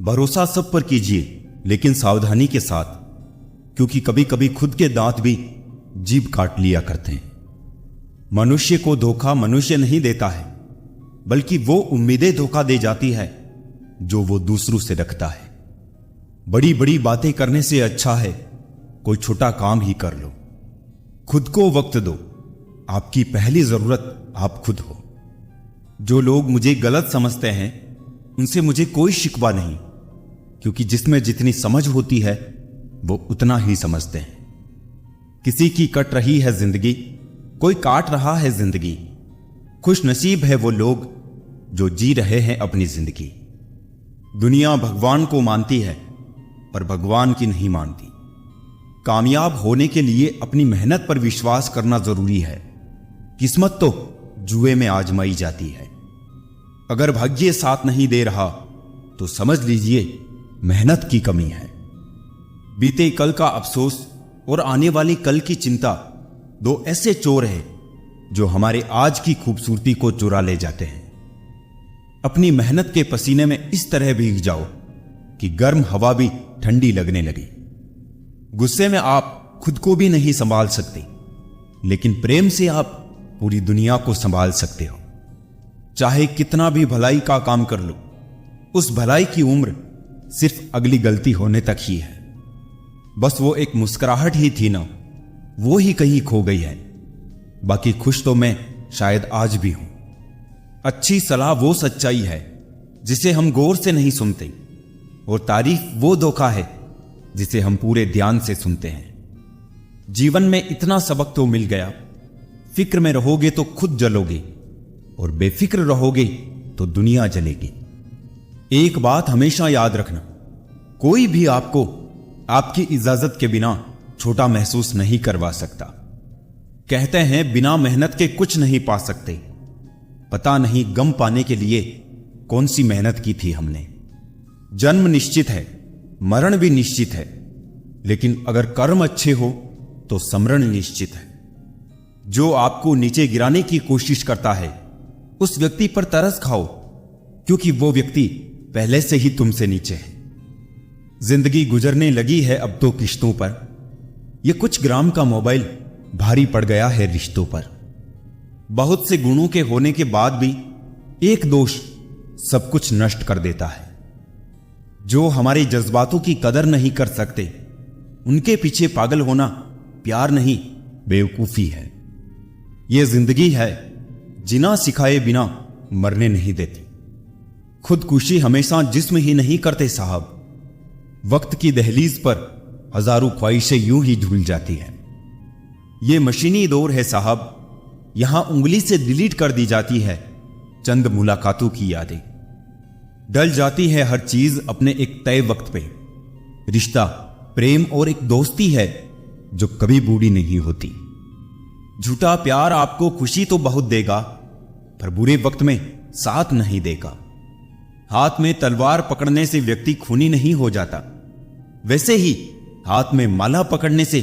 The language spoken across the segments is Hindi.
भरोसा सब पर कीजिए, लेकिन सावधानी के साथ, क्योंकि कभी कभी खुद के दांत भी जीभ काट लिया करते हैं। मनुष्य को धोखा मनुष्य नहीं देता है, बल्कि वो उम्मीदें धोखा दे जाती है जो वो दूसरों से रखता है। बड़ी बड़ी बातें करने से अच्छा है कोई छोटा काम ही कर लो। खुद को वक्त दो, आपकी पहली जरूरत आप खुद हो। जो लोग मुझे गलत समझते हैं उनसे मुझे कोई शिकवा नहीं, क्योंकि जिसमें जितनी समझ होती है वो उतना ही समझते हैं। किसी की कट रही है जिंदगी, कोई काट रहा है जिंदगी। खुश नसीब है वो लोग जो जी रहे हैं अपनी जिंदगी। दुनिया भगवान को मानती है पर भगवान की नहीं मानती। कामयाब होने के लिए अपनी मेहनत पर विश्वास करना जरूरी है। किस्मत तो जुए में आजमाई जाती है। अगर भाग्य साथ नहीं दे रहा तो समझ लीजिए मेहनत की कमी है। बीते कल का अफसोस और आने वाली कल की चिंता दो ऐसे चोर हैं जो हमारे आज की खूबसूरती को चुरा ले जाते हैं। अपनी मेहनत के पसीने में इस तरह भीग जाओ कि गर्म हवा भी ठंडी लगने लगे। गुस्से में आप खुद को भी नहीं संभाल सकते, लेकिन प्रेम से आप पूरी दुनिया को संभाल सकते हो। चाहे कितना भी भलाई का काम कर लो, उस भलाई की उम्र सिर्फ अगली गलती होने तक ही है। बस वो एक मुस्कुराहट ही थी ना, वो ही कहीं खो गई है। बाकी खुश तो मैं शायद आज भी हूं। अच्छी सलाह वो सच्चाई है जिसे हम गौर से नहीं सुनते, और तारीफ वो धोखा है जिसे हम पूरे ध्यान से सुनते हैं। जीवन में इतना सबक तो मिल गया, फिक्र में रहोगे तो खुद जलोगे, और बेफिक्र रहोगे तो दुनिया जलेगी। एक बात हमेशा याद रखना, कोई भी आपको आपकी इजाजत के बिना छोटा महसूस नहीं करवा सकता। कहते हैं बिना मेहनत के कुछ नहीं पा सकते। पता नहीं गम पाने के लिए कौन सी मेहनत की थी हमने। जन्म निश्चित है, मरण भी निश्चित है, लेकिन अगर कर्म अच्छे हो तो समरण निश्चित है। जो आपको नीचे गिराने की कोशिश करता है उस व्यक्ति पर तरस खाओ, क्योंकि वो व्यक्ति पहले से ही तुमसे नीचे है। जिंदगी गुजरने लगी है अब तो किश्तों पर। यह कुछ ग्राम का मोबाइल भारी पड़ गया है रिश्तों पर। बहुत से गुणों के होने के बाद भी एक दोष सब कुछ नष्ट कर देता है। जो हमारे जज्बातों की कदर नहीं कर सकते, उनके पीछे पागल होना प्यार नहीं बेवकूफी है। यह जिंदगी है जिना सिखाए बिना मरने नहीं देती। खुदकुशी हमेशा जिस्म ही नहीं करते साहब। वक्त की दहलीज पर हजारों ख्वाहिशें यूं ही झूल जाती हैं। यह मशीनी दौर है साहब, यहां उंगली से डिलीट कर दी जाती है चंद मुलाकातों की यादें। डल जाती है हर चीज अपने एक तय वक्त पे। रिश्ता, प्रेम और एक दोस्ती है जो कभी बूढ़ी नहीं होती। झूठा प्यार आपको खुशी तो बहुत देगा, पर बुरे वक्त में साथ नहीं देगा। हाथ में तलवार पकड़ने से व्यक्ति खूनी नहीं हो जाता, वैसे ही हाथ में माला पकड़ने से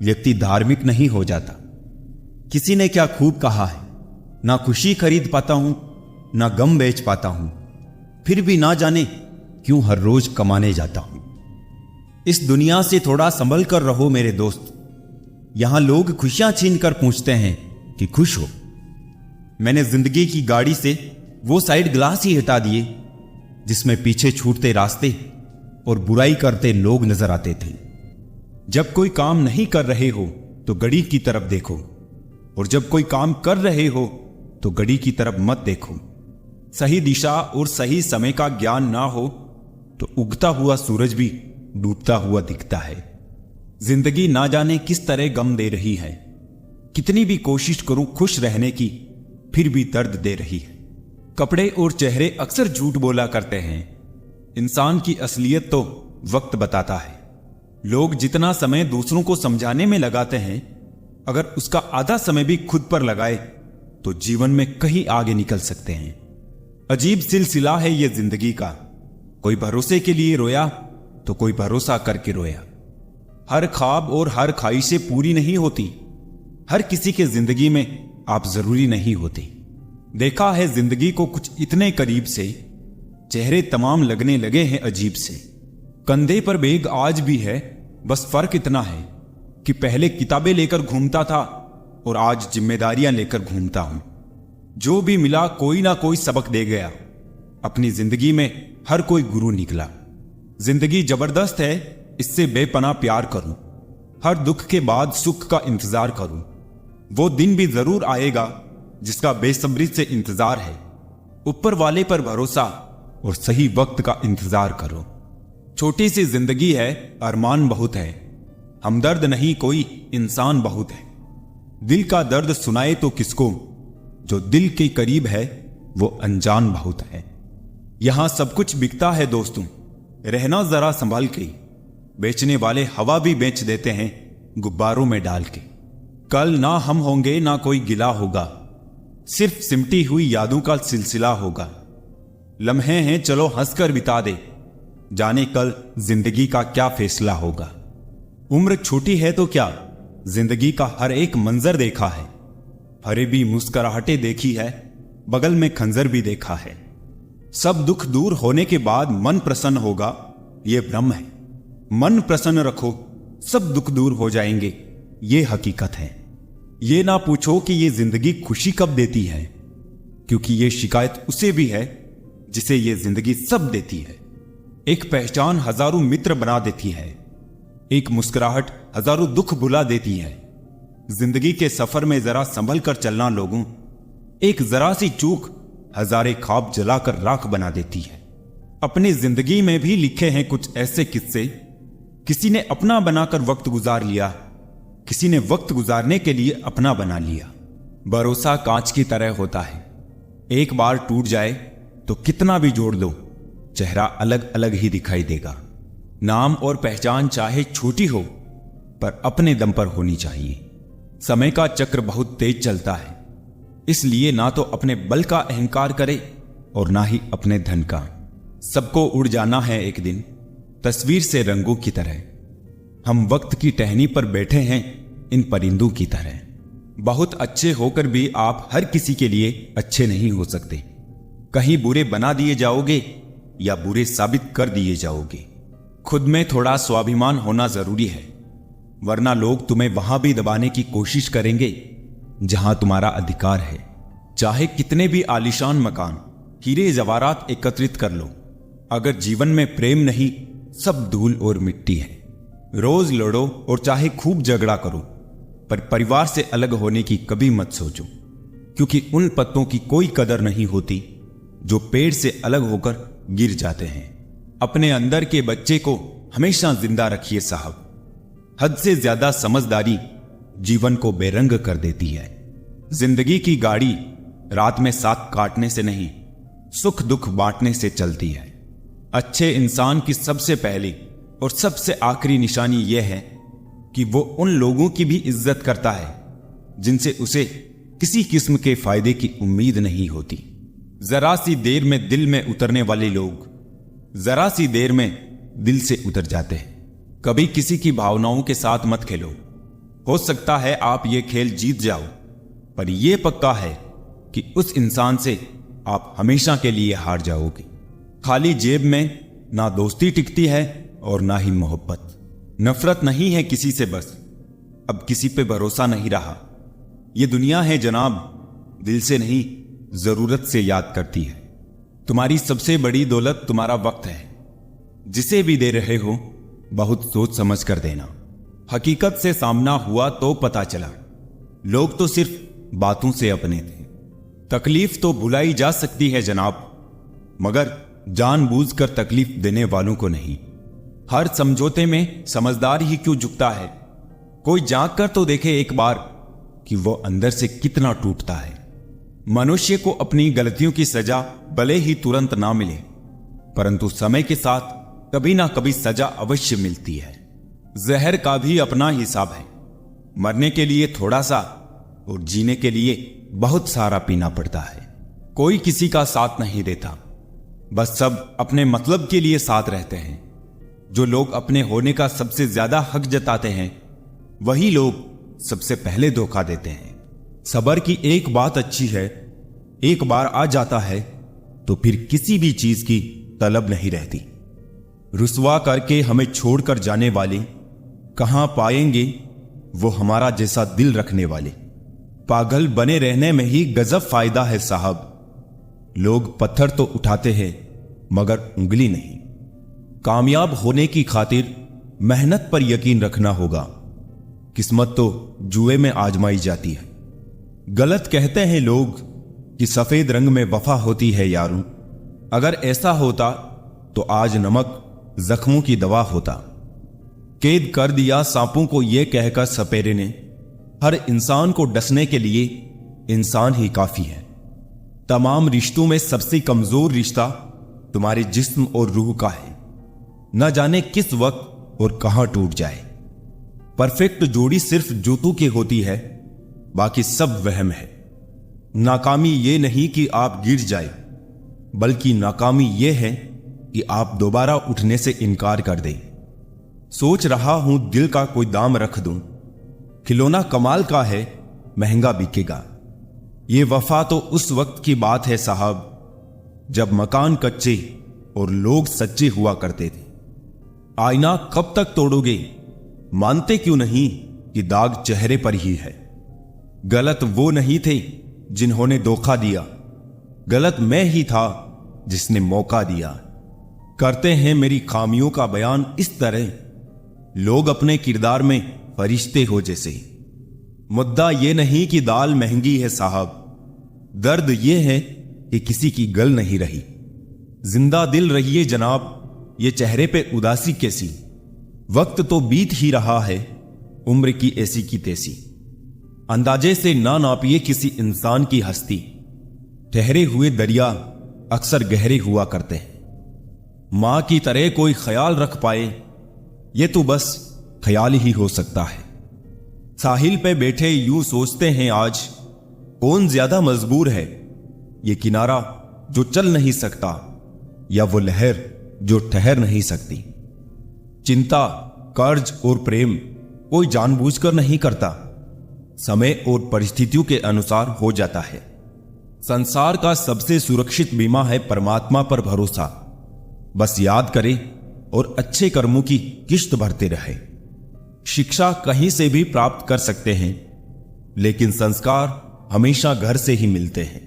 व्यक्ति धार्मिक नहीं हो जाता। किसी ने क्या खूब कहा है, ना खुशी खरीद पाता हूं ना गम बेच पाता हूं, फिर भी ना जाने क्यों हर रोज कमाने जाता हूं। इस दुनिया से थोड़ा संभल कर रहो मेरे दोस्त। यहां लोग खुशियां छीन कर पूछते हैं कि खुश हो। मैंने जिंदगी की गाड़ी से वो साइड ग्लास ही हटा दिए जिसमें पीछे छूटते रास्ते और बुराई करते लोग नजर आते थे। जब कोई काम नहीं कर रहे हो तो घड़ी की तरफ देखो, और जब कोई काम कर रहे हो तो घड़ी की तरफ मत देखो। सही दिशा और सही समय का ज्ञान ना हो तो उगता हुआ सूरज भी डूबता हुआ दिखता है। जिंदगी ना जाने किस तरह गम दे रही है। कितनी भी कोशिश करूं खुश रहने की, फिर भी दर्द दे रही है। कपड़े और चेहरे अक्सर झूठ बोला करते हैं। इंसान की असलियत तो वक्त बताता है। लोग जितना समय दूसरों को समझाने में लगाते हैं, अगर उसका आधा समय भी खुद पर लगाए तो जीवन में कहीं आगे निकल सकते हैं। अजीब सिलसिला है ये जिंदगी का। कोई भरोसे के लिए रोया तो कोई भरोसा करके रोया। हर ख्वाब और हर ख्वाहिशें पूरी नहीं होती। हर किसी के जिंदगी में आप जरूरी नहीं होते। देखा है जिंदगी को कुछ इतने करीब से चेहरे तमाम लगने लगे हैं अजीब से। कंधे पर बैग आज भी है, बस फर्क इतना है कि पहले किताबें लेकर घूमता था और आज जिम्मेदारियां लेकर घूमता हूं। जो भी मिला कोई ना कोई सबक दे गया। अपनी जिंदगी में हर कोई गुरु निकला। जिंदगी जबरदस्त है, इससे बेपनाह प्यार करूं। हर दुख के बाद सुख का इंतजार करूं। वो दिन भी जरूर आएगा जिसका बेसब्री से इंतजार है। ऊपर वाले पर भरोसा और सही वक्त का इंतजार करो। छोटी सी जिंदगी है, अरमान बहुत है। हमदर्द नहीं कोई, इंसान बहुत है। दिल का दर्द सुनाए तो किसको, जो दिल के करीब है वो अनजान बहुत है। यहां सब कुछ बिकता है दोस्तों, रहना जरा संभाल के। बेचने वाले हवा भी बेच देते हैं गुब्बारों में डाल के। कल ना हम होंगे ना कोई गिला होगा, सिर्फ सिमटी हुई यादों का सिलसिला होगा। लम्हे हैं चलो हंसकर बिता दे, जाने कल जिंदगी का क्या फैसला होगा। उम्र छोटी है तो क्या, जिंदगी का हर एक मंजर देखा है। फरेबी मुस्कुराहटें देखी है, बगल में खंजर भी देखा है। सब दुख दूर होने के बाद मन प्रसन्न होगा, यह भ्रम है। मन प्रसन्न रखो, सब दुख दूर हो जाएंगे, ये हकीकत है। ये ना पूछो कि ये जिंदगी खुशी कब देती है, क्योंकि ये शिकायत उसे भी है जिसे ये जिंदगी सब देती है। एक पहचान हजारों मित्र बना देती है, एक मुस्कुराहट हजारों दुख भुला देती है। जिंदगी के सफर में जरा संभल कर चलना लोगों, एक जरा सी चूक हजारे ख्वाब जलाकर राख बना देती है। अपनी जिंदगी में भी लिखे हैं कुछ ऐसे किस्से, किसी ने अपना बनाकर वक्त गुजार लिया, किसी ने वक्त गुजारने के लिए अपना बना लिया। भरोसा कांच की तरह होता है, एक बार टूट जाए तो कितना भी जोड़ दो, चेहरा अलग अलग ही दिखाई देगा। नाम और पहचान चाहे छोटी हो, पर अपने दम पर होनी चाहिए। समय का चक्र बहुत तेज चलता है, इसलिए ना तो अपने बल का अहंकार करे और ना ही अपने धन का। सबको उड़ जाना है एक दिन, तस्वीर से रंगों की तरह। हम वक्त की टहनी पर बैठे हैं इन परिंदों की तरह। बहुत अच्छे होकर भी आप हर किसी के लिए अच्छे नहीं हो सकते। कहीं बुरे बना दिए जाओगे या बुरे साबित कर दिए जाओगे। खुद में थोड़ा स्वाभिमान होना जरूरी है, वरना लोग तुम्हें वहां भी दबाने की कोशिश करेंगे जहां तुम्हारा अधिकार है। चाहे कितने भी आलीशान मकान, हीरे जवाहरात एकत्रित कर लो, अगर जीवन में प्रेम नहीं, सब धूल और मिट्टी है। रोज लड़ो और चाहे खूब झगड़ा करो, पर परिवार से अलग होने की कभी मत सोचो, क्योंकि उन पत्तों की कोई कदर नहीं होती जो पेड़ से अलग होकर गिर जाते हैं। अपने अंदर के बच्चे को हमेशा जिंदा रखिए साहब। हद से ज्यादा समझदारी जीवन को बेरंग कर देती है। जिंदगी की गाड़ी रात में साथ काटने से नहीं, सुख दुख बांटने से चलती है। अच्छे इंसान की सबसे पहली और सबसे आखिरी निशानी यह है कि वो उन लोगों की भी इज्जत करता है जिनसे उसे किसी किस्म के फायदे की उम्मीद नहीं होती। जरा सी देर में दिल में उतरने वाले लोग जरा सी देर में दिल से उतर जाते हैं। कभी किसी की भावनाओं के साथ मत खेलो। हो सकता है आप ये खेल जीत जाओ, पर यह पक्का है कि उस इंसान से आप हमेशा के लिए हार जाओगे। खाली जेब में ना दोस्ती टिकती है और ना ही मोहब्बत। नफरत नहीं है किसी से, बस अब किसी पे भरोसा नहीं रहा। ये दुनिया है जनाब, दिल से नहीं जरूरत से याद करती है। तुम्हारी सबसे बड़ी दौलत तुम्हारा वक्त है। जिसे भी दे रहे हो बहुत सोच समझ कर देना। हकीकत से सामना हुआ तो पता चला, लोग तो सिर्फ बातों से अपने थे। तकलीफ तो भुलाई जा सकती है जनाब, मगर जानबूझकर तकलीफ देने वालों को नहीं। हर समझौते में समझदार ही क्यों झुकता है। कोई झांक कर तो देखे एक बार कि वो अंदर से कितना टूटता है। मनुष्य को अपनी गलतियों की सजा भले ही तुरंत ना मिले, परंतु समय के साथ कभी ना कभी सजा अवश्य मिलती है। जहर का भी अपना हिसाब है। मरने के लिए थोड़ा सा और जीने के लिए बहुत सारा पीना पड़ता है। कोई किसी का साथ नहीं देता, बस सब अपने मतलब के लिए साथ रहते हैं। जो लोग अपने होने का सबसे ज्यादा हक जताते हैं, वही लोग सबसे पहले धोखा देते हैं। सबर की एक बात अच्छी है, एक बार आ जाता है तो फिर किसी भी चीज की तलब नहीं रहती। रुसवा करके हमें छोड़कर जाने वाले कहां पाएंगे वो हमारा जैसा दिल रखने वाले। पागल बने रहने में ही गजब फायदा है साहब। लोग पत्थर तो उठाते हैं मगर उंगली नहीं। कामयाब होने की खातिर मेहनत पर यकीन रखना होगा। किस्मत तो जुए में आजमाई जाती है। गलत कहते हैं लोग कि सफेद रंग में वफा होती है यारों। अगर ऐसा होता तो आज नमक जख्मों की दवा होता। कैद कर दिया सांपों को यह कहकर सपेरे ने, हर इंसान को डसने के लिए इंसान ही काफी है। तमाम रिश्तों में सबसे कमजोर रिश्ता तुम्हारे जिस्म और रूह का है। न जाने किस वक्त और कहां टूट जाए। परफेक्ट जोड़ी सिर्फ जूतों की होती है, बाकी सब वहम है। नाकामी यह नहीं कि आप गिर जाए, बल्कि नाकामी यह है कि आप दोबारा उठने से इनकार कर दें। सोच रहा हूं दिल का कोई दाम रख दूं। खिलौना कमाल का है, महंगा बिकेगा। ये वफा तो उस वक्त की बात है साहब, जब मकान कच्चे और लोग सच्चे हुआ करते थे। आईना कब तक तोड़ोगे? मानते क्यों नहीं कि दाग चेहरे पर ही है। गलत वो नहीं थे जिन्होंने धोखा दिया, गलत मैं ही था जिसने मौका दिया। करते हैं मेरी खामियों का बयान इस तरह, लोग अपने किरदार में फरिश्ते हो जैसे। मुद्दा यह नहीं कि दाल महंगी है साहब, दर्द यह है कि किसी की गल नहीं रही। जिंदा दिल रहिए जनाब, ये चेहरे पे उदासी कैसी। वक्त तो बीत ही रहा है, उम्र की ऐसी की तैसी। अंदाजे से ना नापिए किसी इंसान की हस्ती। ठहरे हुए दरिया अक्सर गहरे हुआ करते हैं। मां की तरह कोई ख्याल रख पाए, ये तो बस ख्याल ही हो सकता है। साहिल पे बैठे यूं सोचते हैं आज, कौन ज्यादा मजबूर है, ये किनारा जो चल नहीं सकता या वो लहर जो ठहर नहीं सकती। चिंता, कर्ज और प्रेम कोई जानबूझकर नहीं करता, समय और परिस्थितियों के अनुसार हो जाता है। संसार का सबसे सुरक्षित बीमा है परमात्मा पर भरोसा। बस याद करें और अच्छे कर्मों की किश्त भरते रहे। शिक्षा कहीं से भी प्राप्त कर सकते हैं, लेकिन संस्कार हमेशा घर से ही मिलते हैं।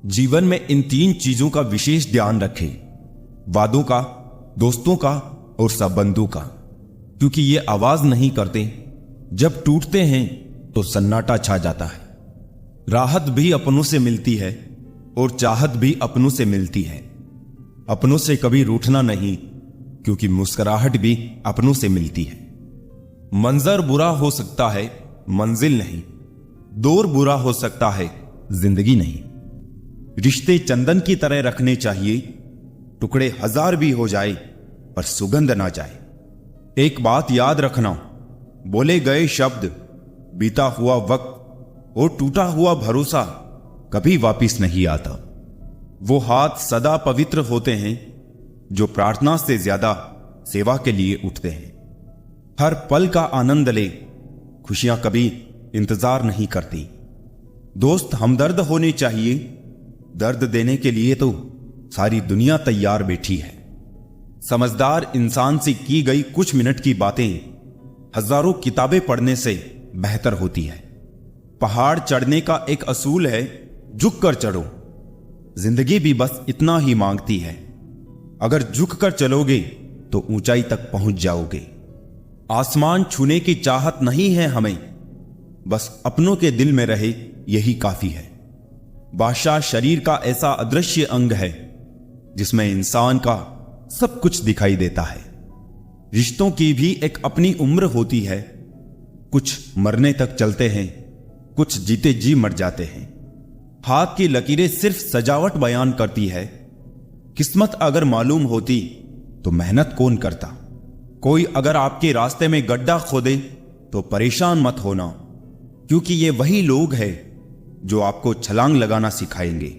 जीवन में इन 3 चीजों का विशेष ध्यान रखें, वादों का, दोस्तों का और संबंधों का, क्योंकि ये आवाज नहीं करते। जब टूटते हैं तो सन्नाटा छा जाता है। राहत भी अपनों से मिलती है और चाहत भी अपनों से मिलती है। अपनों से कभी रूठना नहीं, क्योंकि मुस्कुराहट भी अपनों से मिलती है। मंजर बुरा हो सकता है, मंजिल नहीं। दौर बुरा हो सकता है, जिंदगी नहीं। रिश्ते चंदन की तरह रखने चाहिए, टुकड़े 1000 भी हो जाए पर सुगंध ना जाए। एक बात याद रखना, बोले गए शब्द, बीता हुआ वक्त और टूटा हुआ भरोसा कभी वापिस नहीं आता। वो हाथ सदा पवित्र होते हैं जो प्रार्थना से ज्यादा सेवा के लिए उठते हैं। हर पल का आनंद ले, खुशियां कभी इंतजार नहीं करती। दोस्त हमदर्द होने चाहिए, दर्द देने के लिए तो सारी दुनिया तैयार बैठी है। समझदार इंसान से की गई कुछ मिनट की बातें हजारों किताबें पढ़ने से बेहतर होती है। पहाड़ चढ़ने का एक असूल है, झुक कर चढ़ो। जिंदगी भी बस इतना ही मांगती है, अगर झुक कर चलोगे तो ऊंचाई तक पहुंच जाओगे। आसमान छूने की चाहत नहीं है हमें, बस अपनों के दिल में रहे यही काफी है। बादशाह शरीर का ऐसा अदृश्य अंग है जिसमें इंसान का सब कुछ दिखाई देता है। रिश्तों की भी एक अपनी उम्र होती है, कुछ मरने तक चलते हैं, कुछ जीते जी मर जाते हैं। हाथ की लकीरें सिर्फ सजावट बयान करती है, किस्मत अगर मालूम होती तो मेहनत कौन करता। कोई अगर आपके रास्ते में गड्ढा खोदे तो परेशान मत होना, क्योंकि ये वही लोग हैं जो आपको छलांग लगाना सिखाएंगे।